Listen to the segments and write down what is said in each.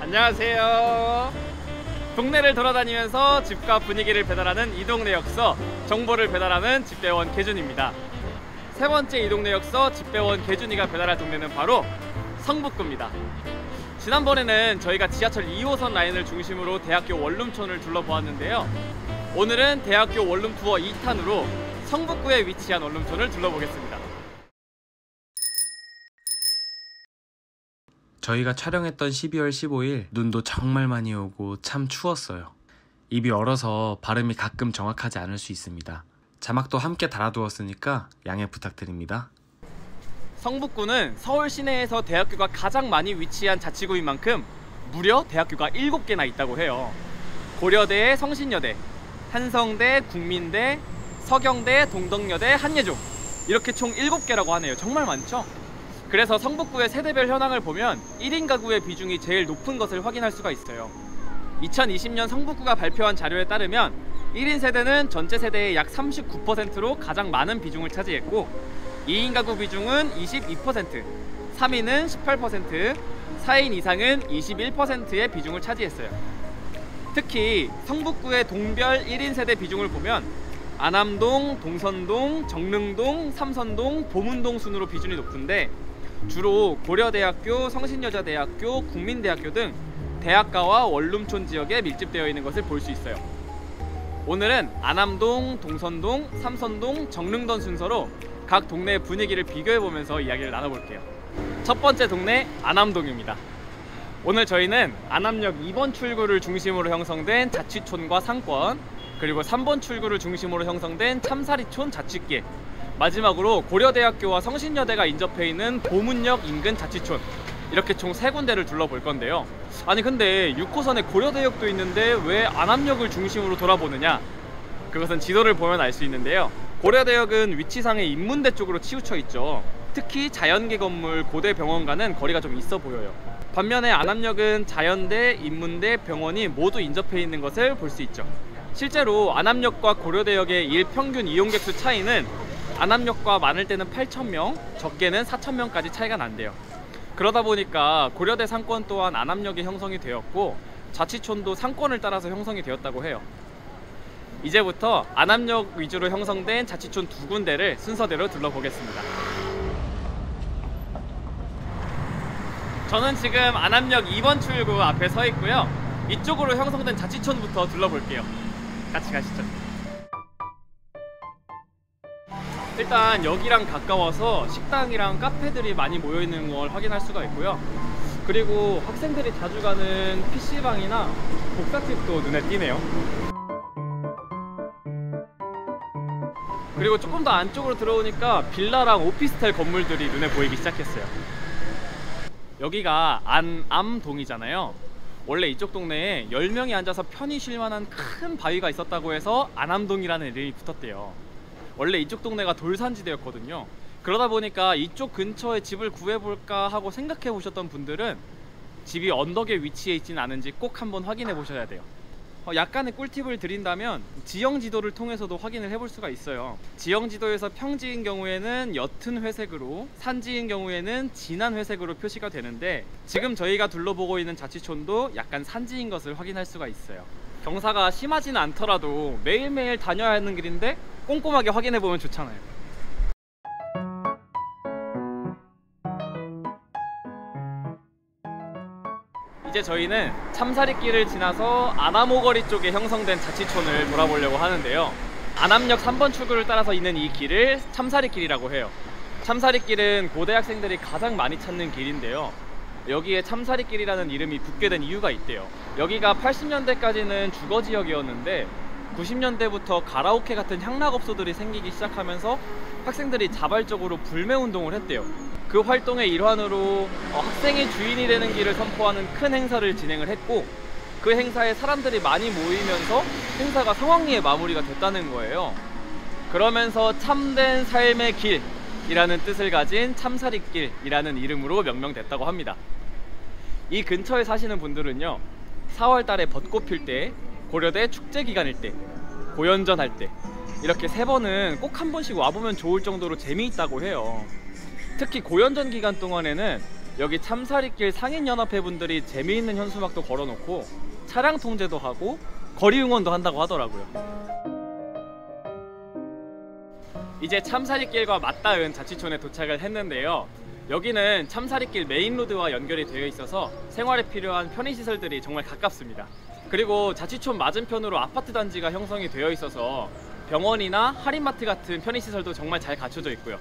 안녕하세요. 동네를 돌아다니면서 집과 분위기를 배달하는 이동네역서, 정보를 배달하는 집배원 개준입니다. 세 번째 이동네역서 집배원 개준이가 배달할 동네는 바로 성북구입니다. 지난번에는 저희가 지하철 2호선 라인을 중심으로 대학교 원룸촌을 둘러보았는데요. 오늘은 대학교 원룸 투어 2탄으로 성북구에 위치한 원룸촌을 둘러보겠습니다. 저희가 촬영했던 12월 15일 눈도 정말 많이 오고 참 추웠어요. 입이 얼어서 발음이 가끔 정확하지 않을 수 있습니다. 자막도 함께 달아두었으니까 양해 부탁드립니다. 성북구는 서울 시내에서 대학교가 가장 많이 위치한 자치구인 만큼 무려 대학교가 7개나 있다고 해요. 고려대, 성신여대, 한성대, 국민대, 서경대, 동덕여대, 한예종, 이렇게 총 7개라고 하네요. 정말 많죠? 그래서 성북구의 세대별 현황을 보면 1인 가구의 비중이 제일 높은 것을 확인할 수가 있어요. 2020년 성북구가 발표한 자료에 따르면 1인 세대는 전체 세대의 약 39%로 가장 많은 비중을 차지했고, 2인 가구 비중은 22%, 3인은 18%, 4인 이상은 21%의 비중을 차지했어요. 특히 성북구의 동별 1인 세대 비중을 보면 안암동, 동선동, 정릉동, 삼선동, 보문동 순으로 비중이 높은데, 주로 고려대학교, 성신여자대학교, 국민대학교 등 대학가와 원룸촌 지역에 밀집되어 있는 것을 볼 수 있어요. 오늘은 안암동, 동선동, 삼선동, 정릉동 순서로 각 동네의 분위기를 비교해보면서 이야기를 나눠볼게요. 첫 번째 동네 안암동입니다. 오늘 저희는 안암역 2번 출구를 중심으로 형성된 자취촌과 상권, 그리고 3번 출구를 중심으로 형성된 참사리촌 자취길, 마지막으로 고려대학교와 성신여대가 인접해 있는 보문역 인근 자취촌, 이렇게 총 3군데를 둘러볼 건데요. 아니 근데 6호선에 고려대역도 있는데 왜 안암역을 중심으로 돌아보느냐? 그것은 지도를 보면 알 수 있는데요. 고려대역은 위치상의 인문대 쪽으로 치우쳐 있죠. 특히 자연계 건물, 고대 병원과는 거리가 좀 있어 보여요. 반면에 안암역은 자연대, 인문대, 병원이 모두 인접해 있는 것을 볼 수 있죠. 실제로 안암역과 고려대역의 일평균 이용객 수 차이는 안암역과 많을 때는 8,000명, 적게는 4,000명까지 차이가 난대요. 그러다 보니까 고려대 상권 또한 안암역에 형성이 되었고, 자치촌도 상권을 따라서 형성이 되었다고 해요. 이제부터 안암역 위주로 형성된 자치촌 2군데를 순서대로 둘러보겠습니다. 저는 지금 안암역 2번 출구 앞에 서 있고요. 이쪽으로 형성된 자치촌부터 둘러볼게요. 같이 가시죠. 일단 여기랑 가까워서 식당이랑 카페들이 많이 모여있는 걸 확인할 수가 있고요. 그리고 학생들이 자주 가는 PC방이나 복사집도 눈에 띄네요. 그리고 조금 더 안쪽으로 들어오니까 빌라랑 오피스텔 건물들이 눈에 보이기 시작했어요. 여기가 안암동이잖아요. 원래 이쪽 동네에 10명이 앉아서 편히 쉴 만한 큰 바위가 있었다고 해서 안암동이라는 이름이 붙었대요. 원래 이쪽 동네가 돌산지대였거든요. 그러다 보니까 이쪽 근처에 집을 구해볼까 하고 생각해 보셨던 분들은 집이 언덕에 위치해 있지는 않은지 꼭 한번 확인해 보셔야 돼요. 약간의 꿀팁을 드린다면 지형지도를 통해서도 확인을 해볼 수가 있어요. 지형지도에서 평지인 경우에는 옅은 회색으로, 산지인 경우에는 진한 회색으로 표시가 되는데, 지금 저희가 둘러보고 있는 자치촌도 약간 산지인 것을 확인할 수가 있어요. 경사가 심하지는 않더라도 매일매일 다녀야 하는 길인데 꼼꼼하게 확인해보면 좋잖아요. 이제 저희는 참사리길을 지나서 안암오거리 쪽에 형성된 자치촌을 돌아보려고 하는데요. 안암역 3번 출구를 따라서 있는 이 길을 참사리길이라고 해요. 참사리길은 고대학생들이 가장 많이 찾는 길인데요. 여기에 참사리길이라는 이름이 붙게 된 이유가 있대요. 여기가 80년대까지는 주거지역이었는데 90년대부터 가라오케 같은 향락업소들이 생기기 시작하면서 학생들이 자발적으로 불매운동을 했대요. 그 활동의 일환으로 학생이 주인이 되는 길을 선포하는 큰 행사를 진행을 했고, 그 행사에 사람들이 많이 모이면서 행사가 성황리에 마무리가 됐다는 거예요. 그러면서 참된 삶의 길이라는 뜻을 가진 참사리길이라는 이름으로 명명됐다고 합니다. 이 근처에 사시는 분들은요, 4월 달에 벚꽃 필 때, 고려대 축제 기간일 때, 고연전 할 때, 이렇게 3번은 꼭 한 번씩 와보면 좋을 정도로 재미있다고 해요. 특히 고연전 기간 동안에는 여기 참사리길 상인연합회 분들이 재미있는 현수막도 걸어놓고 차량 통제도 하고 거리 응원도 한다고 하더라고요. 이제 참사리길과 맞닿은 자치촌에 도착을 했는데요. 여기는 참사리길 메인로드와 연결이 되어 있어서 생활에 필요한 편의시설들이 정말 가깝습니다. 그리고 자치촌 맞은편으로 아파트 단지가 형성이 되어 있어서 병원이나 할인마트 같은 편의시설도 정말 잘 갖춰져 있고요.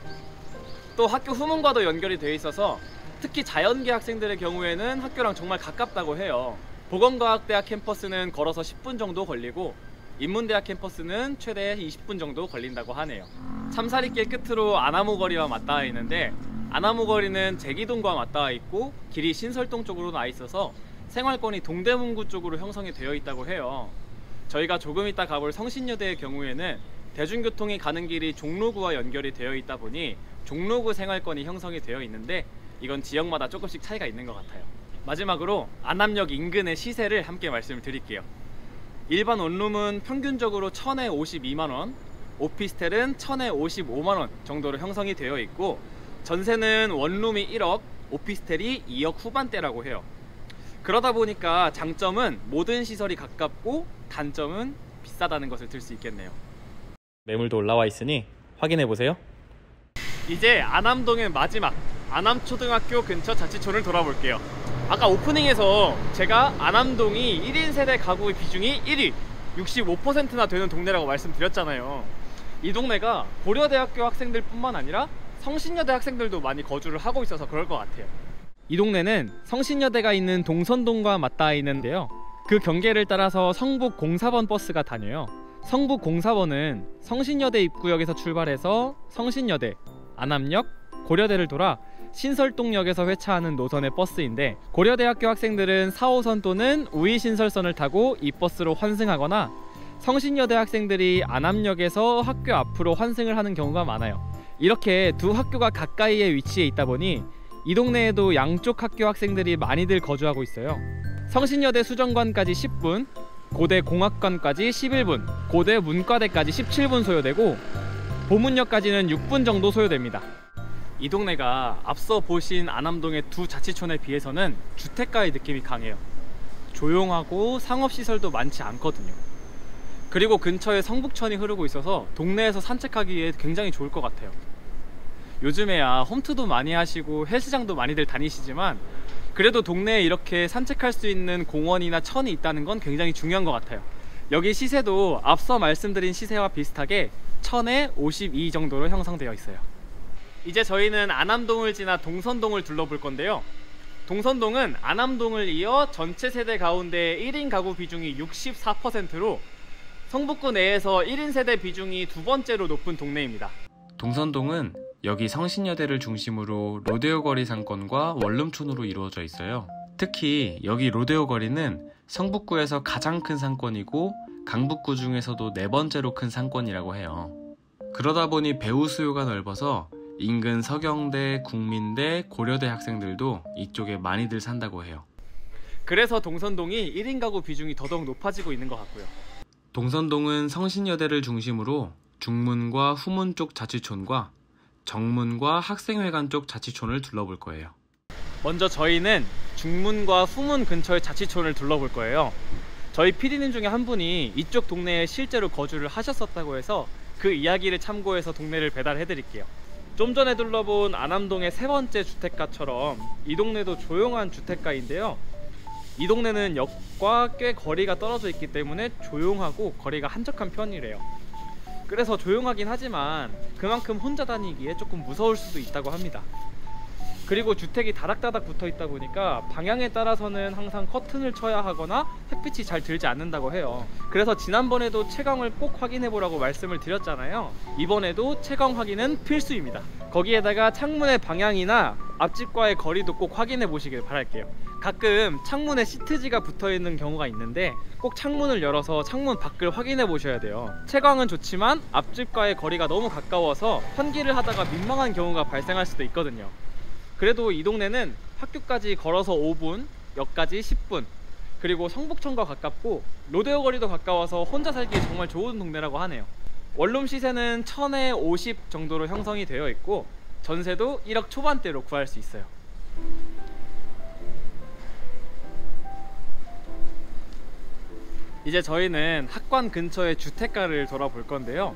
또 학교 후문과도 연결이 되어 있어서 특히 자연계 학생들의 경우에는 학교랑 정말 가깝다고 해요. 보건과학대학 캠퍼스는 걸어서 10분 정도 걸리고 인문대학 캠퍼스는 최대 20분 정도 걸린다고 하네요. 참사리길 끝으로 아나무거리와 맞닿아 있는데 아나무거리는 제기동과 맞닿아 있고 길이 신설동 쪽으로 나 있어서 생활권이 동대문구 쪽으로 형성이 되어 있다고 해요. 저희가 조금 이따 가볼 성신여대의 경우에는 대중교통이 가는 길이 종로구와 연결이 되어 있다 보니 종로구 생활권이 형성이 되어 있는데 이건 지역마다 조금씩 차이가 있는 것 같아요. 마지막으로 안암역 인근의 시세를 함께 말씀을 드릴게요. 일반 원룸은 평균적으로 1000에 52만원, 오피스텔은 1000에 55만원 정도로 형성이 되어 있고 전세는 원룸이 1억, 오피스텔이 2억 후반대라고 해요. 그러다 보니까 장점은 모든 시설이 가깝고 단점은 비싸다는 것을 들 수 있겠네요. 매물도 올라와 있으니 확인해 보세요. 이제 안암동의 마지막 안암초등학교 근처 자치촌을 돌아볼게요. 아까 오프닝에서 제가 안암동이 1인 세대 가구의 비중이 1위, 65%나 되는 동네라고 말씀드렸잖아요. 이 동네가 고려대학교 학생들 뿐만 아니라 성신여대 학생들도 많이 거주를 하고 있어서 그럴 것 같아요. 이 동네는 성신여대가 있는 동선동과 맞닿아 있는데요. 그 경계를 따라서 성북 04번 버스가 다녀요. 성북 04번은 성신여대 입구역에서 출발해서 성신여대, 안암역, 고려대를 돌아 신설동역에서 회차하는 노선의 버스인데 고려대학교 학생들은 4호선 또는 우이신설선을 타고 이 버스로 환승하거나 성신여대 학생들이 안암역에서 학교 앞으로 환승을 하는 경우가 많아요. 이렇게 두 학교가 가까이에 위치해 있다 보니 이 동네에도 양쪽 학교 학생들이 많이들 거주하고 있어요. 성신여대 수정관까지 10분, 고대 공학관까지 11분, 고대 문과대까지 17분 소요되고 보문역까지는 6분 정도 소요됩니다. 이 동네가 앞서 보신 안암동의 두 자치촌에 비해서는 주택가의 느낌이 강해요. 조용하고 상업시설도 많지 않거든요. 그리고 근처에 성북천이 흐르고 있어서 동네에서 산책하기에 굉장히 좋을 것 같아요. 요즘에야 홈트도 많이 하시고 헬스장도 많이들 다니시지만 그래도 동네에 이렇게 산책할 수 있는 공원이나 천이 있다는 건 굉장히 중요한 것 같아요. 여기 시세도 앞서 말씀드린 시세와 비슷하게 1000에 52 정도로 형성되어 있어요. 이제 저희는 안암동을 지나 동선동을 둘러볼 건데요. 동선동은 안암동을 이어 전체 세대 가운데 1인 가구 비중이 64%로 성북구 내에서 1인 세대 비중이 두 번째로 높은 동네입니다. 동선동은 여기 성신여대를 중심으로 로데오 거리 상권과 원룸촌으로 이루어져 있어요. 특히 여기 로데오 거리는 성북구에서 가장 큰 상권이고 강북구 중에서도 네 번째로 큰 상권이라고 해요. 그러다 보니 배우 수요가 넓어서 인근 서경대, 국민대, 고려대 학생들도 이쪽에 많이들 산다고 해요. 그래서 동선동이 1인 가구 비중이 더더욱 높아지고 있는 것 같고요. 동선동은 성신여대를 중심으로 중문과 후문 쪽 자치촌과 정문과 학생회관 쪽 자치촌을 둘러볼 거예요. 먼저 저희는 중문과 후문 근처의 자치촌을 둘러볼 거예요. 저희 PD님 중에 한 분이 이쪽 동네에 실제로 거주를 하셨었다고 해서 그 이야기를 참고해서 동네를 배달해 드릴게요. 좀 전에 둘러본 안암동의 세 번째 주택가처럼 이 동네도 조용한 주택가인데요. 이 동네는 역과 꽤 거리가 떨어져 있기 때문에 조용하고 거리가 한적한 편이래요. 그래서 조용하긴 하지만 그만큼 혼자 다니기에 조금 무서울 수도 있다고 합니다. 그리고 주택이 다닥다닥 붙어 있다 보니까 방향에 따라서는 항상 커튼을 쳐야 하거나 햇빛이 잘 들지 않는다고 해요. 그래서 지난번에도 채광을 꼭 확인해 보라고 말씀을 드렸잖아요. 이번에도 채광 확인은 필수입니다. 거기에다가 창문의 방향이나 앞집과의 거리도 꼭 확인해 보시길 바랄게요. 가끔 창문에 시트지가 붙어 있는 경우가 있는데 꼭 창문을 열어서 창문 밖을 확인해 보셔야 돼요. 채광은 좋지만 앞집과의 거리가 너무 가까워서 환기를 하다가 민망한 경우가 발생할 수도 있거든요. 그래도 이 동네는 학교까지 걸어서 5분, 역까지 10분, 그리고 성북천과 가깝고 로데오 거리도 가까워서 혼자 살기에 정말 좋은 동네라고 하네요. 원룸 시세는 1000에 50 정도로 형성이 되어 있고 전세도 1억 초반대로 구할 수 있어요. 이제 저희는 학관 근처의 주택가를 돌아볼 건데요.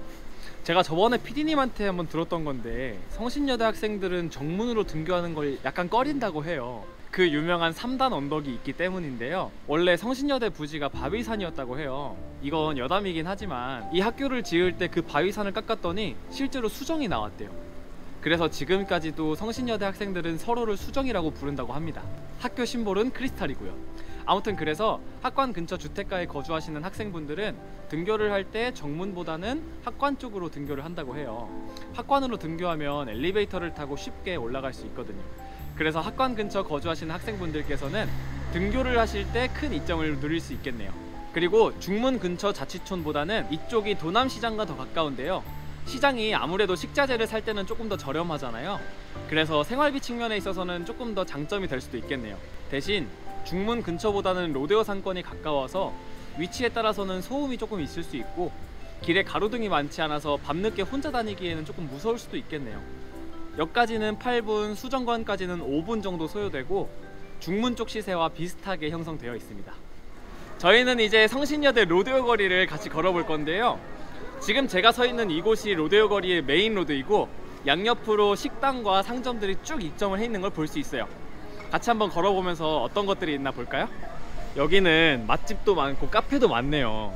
제가 저번에 PD님한테 한번 들었던 건데 성신여대 학생들은 정문으로 등교하는 걸 약간 꺼린다고 해요. 그 유명한 3단 언덕이 있기 때문인데요. 원래 성신여대 부지가 바위산이었다고 해요. 이건 여담이긴 하지만 이 학교를 지을 때 그 바위산을 깎았더니 실제로 수정이 나왔대요. 그래서 지금까지도 성신여대 학생들은 서로를 수정이라고 부른다고 합니다. 학교 심볼은 크리스탈이고요. 아무튼 그래서 학관 근처 주택가에 거주하시는 학생분들은 등교를 할 때 정문보다는 학관 쪽으로 등교를 한다고 해요. 학관으로 등교하면 엘리베이터를 타고 쉽게 올라갈 수 있거든요. 그래서 학관 근처 거주하시는 학생분들께서는 등교를 하실 때 큰 이점을 누릴 수 있겠네요. 그리고 중문 근처 자치촌보다는 이쪽이 도남시장과 더 가까운데요. 시장이 아무래도 식자재를 살 때는 조금 더 저렴하잖아요. 그래서 생활비 측면에 있어서는 조금 더 장점이 될 수도 있겠네요. 대신 중문 근처보다는 로데오 상권이 가까워서 위치에 따라서는 소음이 조금 있을 수 있고 길에 가로등이 많지 않아서 밤늦게 혼자 다니기에는 조금 무서울 수도 있겠네요. 역까지는 8분, 수정관까지는 5분 정도 소요되고 중문 쪽 시세와 비슷하게 형성되어 있습니다. 저희는 이제 성신여대 로데오 거리를 같이 걸어볼 건데요. 지금 제가 서 있는 이곳이 로데오 거리의 메인 로드이고 양옆으로 식당과 상점들이 쭉 입점을 해 있는 걸 볼 수 있어요. 같이 한번 걸어보면서 어떤 것들이 있나 볼까요? 여기는 맛집도 많고 카페도 많네요.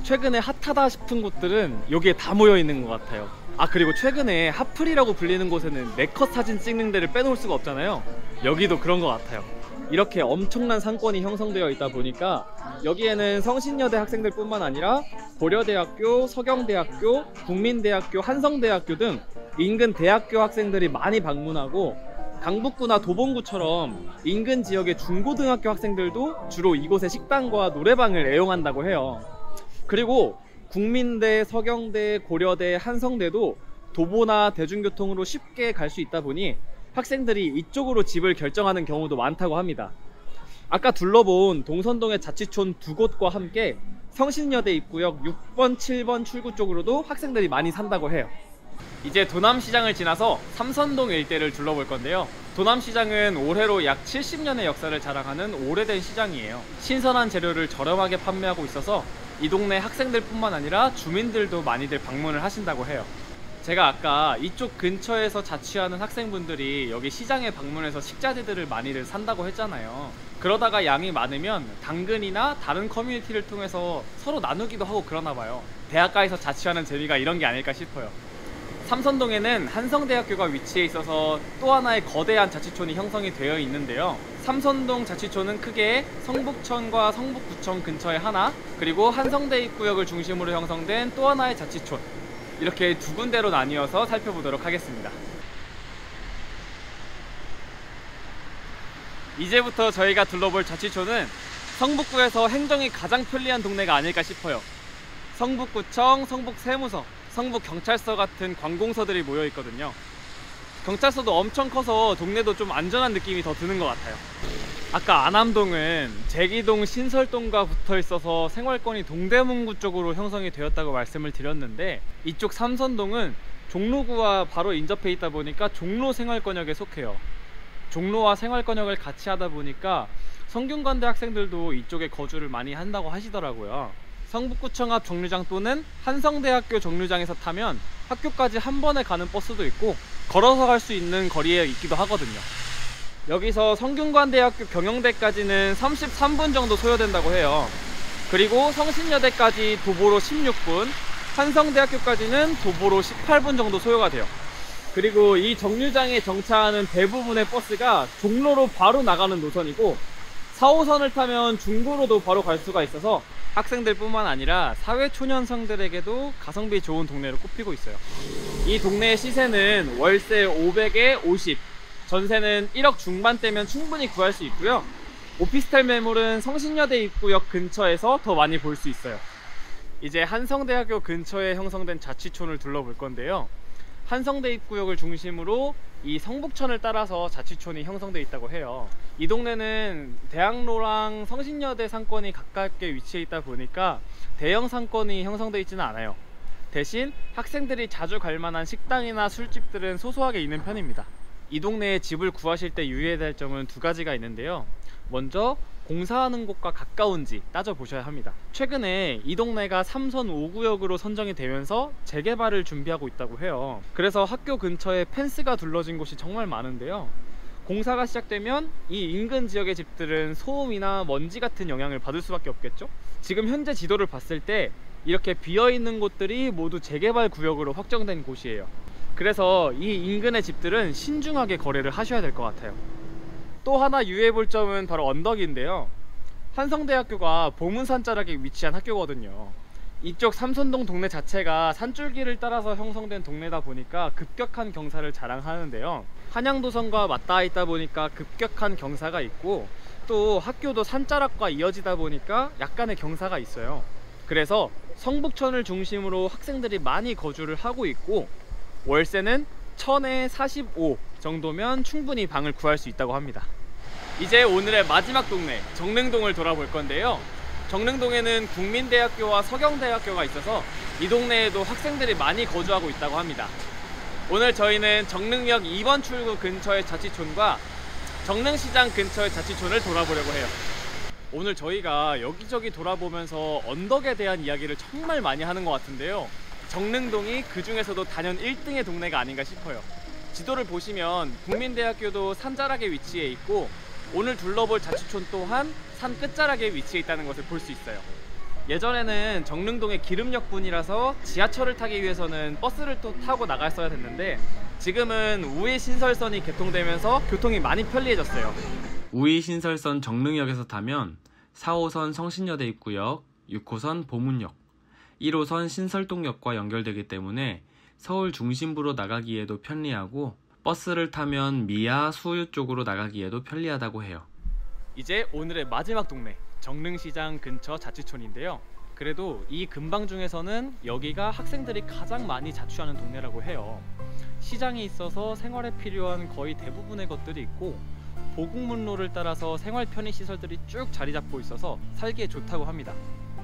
최근에 핫하다 싶은 곳들은 여기에 다 모여 있는 것 같아요. 아, 그리고 최근에 핫플이라고 불리는 곳에는 네컷 사진 찍는 데를 빼놓을 수가 없잖아요. 여기도 그런 것 같아요. 이렇게 엄청난 상권이 형성되어 있다 보니까 여기에는 성신여대 학생들 뿐만 아니라 고려대학교, 서경대학교, 국민대학교, 한성대학교 등 인근 대학교 학생들이 많이 방문하고 강북구나 도봉구처럼 인근 지역의 중고등학교 학생들도 주로 이곳의 식당과 노래방을 애용한다고 해요. 그리고 국민대, 서경대, 고려대, 한성대도 도보나 대중교통으로 쉽게 갈 수 있다 보니 학생들이 이쪽으로 집을 결정하는 경우도 많다고 합니다. 아까 둘러본 동선동의 자치촌 두 곳과 함께 성신여대 입구역 6번, 7번 출구 쪽으로도 학생들이 많이 산다고 해요. 이제 도남시장을 지나서 삼선동 일대를 둘러볼 건데요. 도남시장은 올해로 약 70년의 역사를 자랑하는 오래된 시장이에요. 신선한 재료를 저렴하게 판매하고 있어서 이 동네 학생들 뿐만 아니라 주민들도 많이들 방문을 하신다고 해요. 제가 아까 이쪽 근처에서 자취하는 학생분들이 여기 시장에 방문해서 식자재들을 많이들 산다고 했잖아요. 그러다가 양이 많으면 당근이나 다른 커뮤니티를 통해서 서로 나누기도 하고 그러나 봐요. 대학가에서 자취하는 재미가 이런 게 아닐까 싶어요. 삼선동에는 한성대학교가 위치해 있어서 또 하나의 거대한 자치촌이 형성이 되어 있는데요. 삼선동 자치촌은 크게 성북천과 성북구청 근처에 하나, 그리고 한성대 입구역을 중심으로 형성된 또 하나의 자치촌, 이렇게 두 군데로 나뉘어서 살펴보도록 하겠습니다. 이제부터 저희가 둘러볼 자치촌은 성북구에서 행정이 가장 편리한 동네가 아닐까 싶어요. 성북구청, 성북세무서, 성북경찰서 같은 관공서들이 모여 있거든요. 경찰서도 엄청 커서 동네도 좀 안전한 느낌이 더 드는 것 같아요. 아까 안암동은 제기동, 신설동과 붙어 있어서 생활권이 동대문구 쪽으로 형성이 되었다고 말씀을 드렸는데, 이쪽 삼선동은 종로구와 바로 인접해 있다 보니까 종로 생활권역에 속해요. 종로와 생활권역을 같이 하다 보니까 성균관대 학생들도 이쪽에 거주를 많이 한다고 하시더라고요. 성북구청 앞 정류장 또는 한성대학교 정류장에서 타면 학교까지 한 번에 가는 버스도 있고 걸어서 갈 수 있는 거리에 있기도 하거든요. 여기서 성균관대학교 경영대까지는 33분 정도 소요된다고 해요. 그리고 성신여대까지 도보로 16분, 한성대학교까지는 도보로 18분 정도 소요가 돼요. 그리고 이 정류장에 정차하는 대부분의 버스가 종로로 바로 나가는 노선이고 4호선을 타면 중구로도 바로 갈 수가 있어서 학생들 뿐만 아니라 사회초년생들에게도 가성비 좋은 동네로 꼽히고 있어요. 이 동네의 시세는 월세 500에 50, 전세는 1억 중반대면 충분히 구할 수 있고요. 오피스텔 매물은 성신여대 입구역 근처에서 더 많이 볼 수 있어요. 이제 한성대학교 근처에 형성된 자치촌을 둘러볼 건데요. 한성대 입구역을 중심으로 이 성북천을 따라서 자치촌이 형성되어 있다고 해요. 이 동네는 대학로랑 성신여대 상권이 가깝게 위치해 있다 보니까 대형 상권이 형성되어 있지는 않아요. 대신 학생들이 자주 갈 만한 식당이나 술집들은 소소하게 있는 편입니다. 이 동네에 집을 구하실 때 유의해야 될 점은 두 가지가 있는데요. 먼저 공사하는 곳과 가까운지 따져보셔야 합니다. 최근에 이 동네가 3선 5구역으로 선정이 되면서 재개발을 준비하고 있다고 해요. 그래서 학교 근처에 펜스가 둘러진 곳이 정말 많은데요, 공사가 시작되면 이 인근 지역의 집들은 소음이나 먼지 같은 영향을 받을 수밖에 없겠죠. 지금 현재 지도를 봤을 때 이렇게 비어있는 곳들이 모두 재개발 구역으로 확정된 곳이에요. 그래서 이 인근의 집들은 신중하게 거래를 하셔야 될 것 같아요. 또 하나 유의해볼 점은 바로 언덕인데요, 한성대학교가 보문산 자락에 위치한 학교거든요. 이쪽 삼선동 동네 자체가 산줄기를 따라서 형성된 동네다 보니까 급격한 경사를 자랑하는데요, 한양도선과 맞닿아 있다 보니까 급격한 경사가 있고, 또 학교도 산자락과 이어지다 보니까 약간의 경사가 있어요. 그래서 성북천을 중심으로 학생들이 많이 거주를 하고 있고, 월세는 1000에 45 정도면 충분히 방을 구할 수 있다고 합니다. 이제 오늘의 마지막 동네 정릉동을 돌아볼 건데요, 정릉동에는 국민대학교와 서경대학교가 있어서 이 동네에도 학생들이 많이 거주하고 있다고 합니다. 오늘 저희는 정릉역 2번 출구 근처의 자치촌과 정릉시장 근처의 자치촌을 돌아보려고 해요. 오늘 저희가 여기저기 돌아보면서 언덕에 대한 이야기를 정말 많이 하는 것 같은데요, 정릉동이 그 중에서도 단연 1등의 동네가 아닌가 싶어요. 지도를 보시면 국민대학교도 산자락에 위치해 있고, 오늘 둘러볼 자치촌 또한 산 끝자락에 위치해 있다는 것을 볼 수 있어요. 예전에는 정릉동의 기름역분이라서 지하철을 타기 위해서는 버스를 또 타고 나갔어야 됐는데, 지금은 우이 신설선이 개통되면서 교통이 많이 편리해졌어요. 우이 신설선 정릉역에서 타면 4호선 성신여대 입구역, 6호선 보문역, 1호선 신설동역과 연결되기 때문에 서울 중심부로 나가기에도 편리하고, 버스를 타면 미아, 수유 쪽으로 나가기에도 편리하다고 해요. 이제 오늘의 마지막 동네 정릉시장 근처 자치촌인데요, 그래도 이 근방 중에서는 여기가 학생들이 가장 많이 자취하는 동네라고 해요. 시장이 있어서 생활에 필요한 거의 대부분의 것들이 있고, 보국문로를 따라서 생활 편의시설들이 쭉 자리 잡고 있어서 살기에 좋다고 합니다.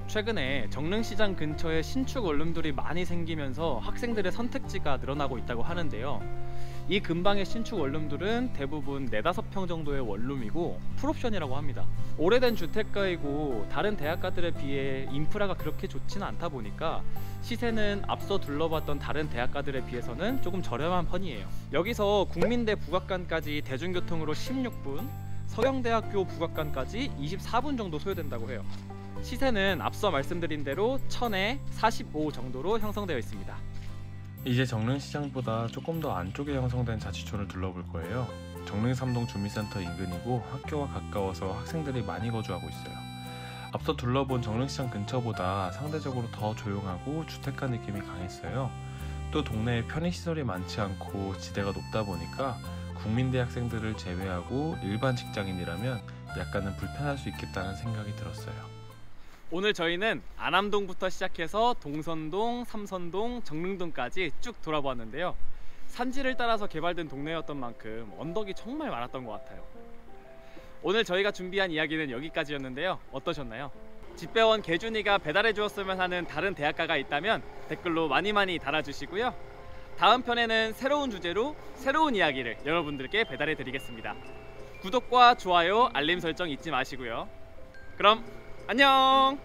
최근에 정릉시장 근처에 신축 원룸들이 많이 생기면서 학생들의 선택지가 늘어나고 있다고 하는데요, 이 근방의 신축 원룸들은 대부분 4-5평 정도의 원룸이고 풀옵션이라고 합니다. 오래된 주택가이고 다른 대학가들에 비해 인프라가 그렇게 좋지는 않다 보니까 시세는 앞서 둘러봤던 다른 대학가들에 비해서는 조금 저렴한 편이에요. 여기서 국민대 북악관까지 대중교통으로 16분, 서경대학교 북악관까지 24분 정도 소요된다고 해요. 시세는 앞서 말씀드린 대로 1000에 45 정도로 형성되어 있습니다. 이제 정릉시장보다 조금 더 안쪽에 형성된 자치촌을 둘러볼 거예요. 정릉3동 주민센터 인근이고 학교와 가까워서 학생들이 많이 거주하고 있어요. 앞서 둘러본 정릉시장 근처보다 상대적으로 더 조용하고 주택가 느낌이 강했어요. 또 동네에 편의시설이 많지 않고 지대가 높다 보니까 국민대 학생들을 제외하고 일반 직장인이라면 약간은 불편할 수 있겠다는 생각이 들었어요. 오늘 저희는 안암동부터 시작해서 동선동, 삼선동, 정릉동까지 쭉 돌아보았는데요, 산지를 따라서 개발된 동네였던 만큼 언덕이 정말 많았던 것 같아요. 오늘 저희가 준비한 이야기는 여기까지였는데요, 어떠셨나요? 집배원 개준이가 배달해 주었으면 하는 다른 대학가가 있다면 댓글로 많이 달아주시고요, 다음 편에는 새로운 주제로 새로운 이야기를 여러분들께 배달해 드리겠습니다. 구독과 좋아요, 알림 설정 잊지 마시고요. 그럼 안녕!